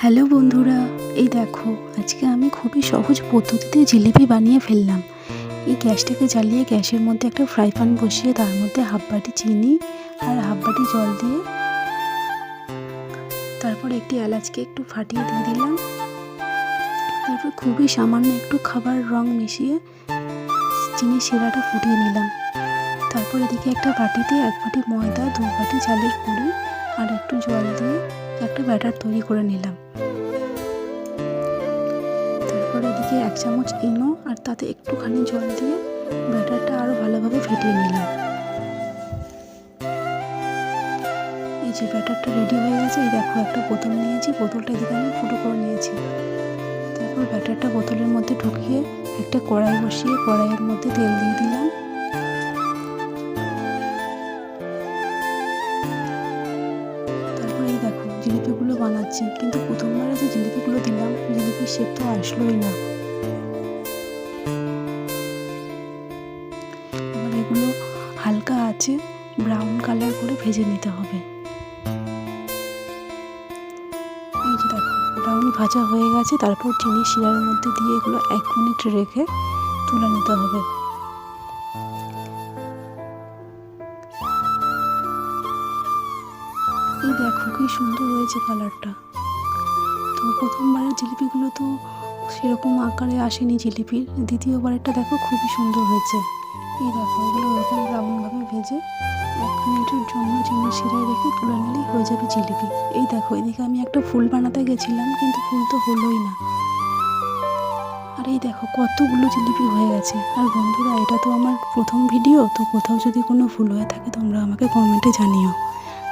Hello বন্ধুরা, এই দেখো আজকে আমি খুবই সহজ পদ্ধতিতে জিলিপি বানিয়ে ফেললাম। এই গ্যাসটাকে জ্বালিয়ে গ্যাসের মধ্যে একটা ফ্রাই প্যান বসিয়ে তার মধ্যে হাফ বাটি চিনি আর হাফ বাটি জল দিয়ে তারপর একটি এলাচকে একটু ফাটিয়ে দিয়ে দিলাম। তারপর খুবই সামান্য একটু খাবার রং মিশিয়ে চিনি শিরাটা ফুটিয়ে নিলাম। তারপর এদিকে একটা বাটিতে 1 বাটি ময়দা, 2 বাটি চালের গুঁড়ি আর একটু জল দিয়ে একটা ব্যাটার তৈরি করে নিলাম। তারপর এদিকে 1 চামচ ইনো আর তাতে একটুখানি জল দিয়ে ব্যাটারটা আরও ভালোভাবে ফেটিয়ে নিলাম। এই যে ব্যাটারটা রেডি হয়ে গেছে। এই দেখো একটা বোতল নিয়েছি, বোতলটা এদিকে আমি ফুটো করে নিয়েছি। তারপর ব্যাটারটা বোতলের মধ্যে ঢুকিয়ে একটা কড়াই বসিয়ে কড়াইয়ের মধ্যে তেল দিয়ে দিলাম। তারপর এই দেখো জিলিপিগুলো বানাচ্ছি, কিন্তু প্রথমবারে যে জিলিপিগুলো দিলাম জিলিপির শেপ তো আসলোই না। এবার এগুলো হালকা আছে ব্রাউন কালার করে ভেজে নিতে হবে। এই যে দেখো ব্রাউন ভাজা হয়ে গেছে। তারপর চিনি শিরার মধ্যে দিয়ে এগুলো 1 মিনিট রেখে তুলে নিতে হবে। এই দেখো কি সুন্দর হয়েছে কালারটা। তো প্রথমবারের জিলিপিগুলো তো সেরকম আকারে আসেনি জিলিপির, দ্বিতীয়বারেরটা দেখো খুবই সুন্দর হয়েছে। এই দেখো এগুলো এরকম ব্রাউনভাবে ভেজে 1 মিনিটের জন্য চিনি শিরায় রেখে তুলে নিলেই হয়ে যাবে জিলিপি। এই দেখো এদিকে আমি একটা ফুল বানাতে গেছিলাম, কিন্তু ফুল তো হলোই না। আর এই দেখো কতগুলো জিলিপি হয়ে গেছে। আর বন্ধুরা, এটা তো আমার প্রথম ভিডিও, তো কোথাও যদি কোনো ভুল হয়ে থাকে তোমরা আমাকে কমেন্টে জানিও।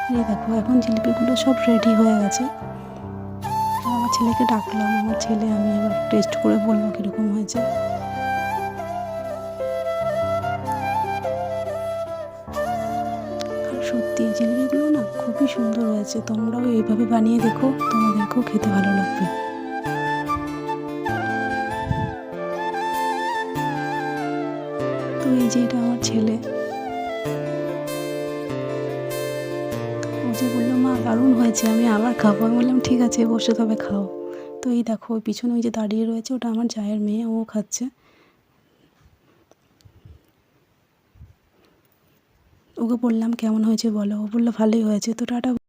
আর এই দেখো এখন জিলিপিগুলো সব রেডি হয়ে গেছে। আমার ছেলেকে ডাকলাম, আমার ছেলে আমি এবার টেস্ট করে বলবো কীরকম হয়েছে। আর সত্যি জিলিপিগুলো না খুবই সুন্দর হয়েছে। তোমরাও এইভাবে বানিয়ে দেখো, তোমাদেরকেও খেতে ভালো লাগবে। তো এই যে এটা আমার ছেলে, ও যে বললো মা দারুণ হয়েছে, আমি আবার খাবো। আমি বললাম ঠিক আছে বসে তবে খাও। তো এই দেখো ওই পিছনে ওই যে দাঁড়িয়ে রয়েছে ওটা আমার জায়ের মেয়ে, ও খাচ্ছে। ওকে বললাম কেমন হয়েছে বলো, ও বললো ভালোই হয়েছে। তো টাটা।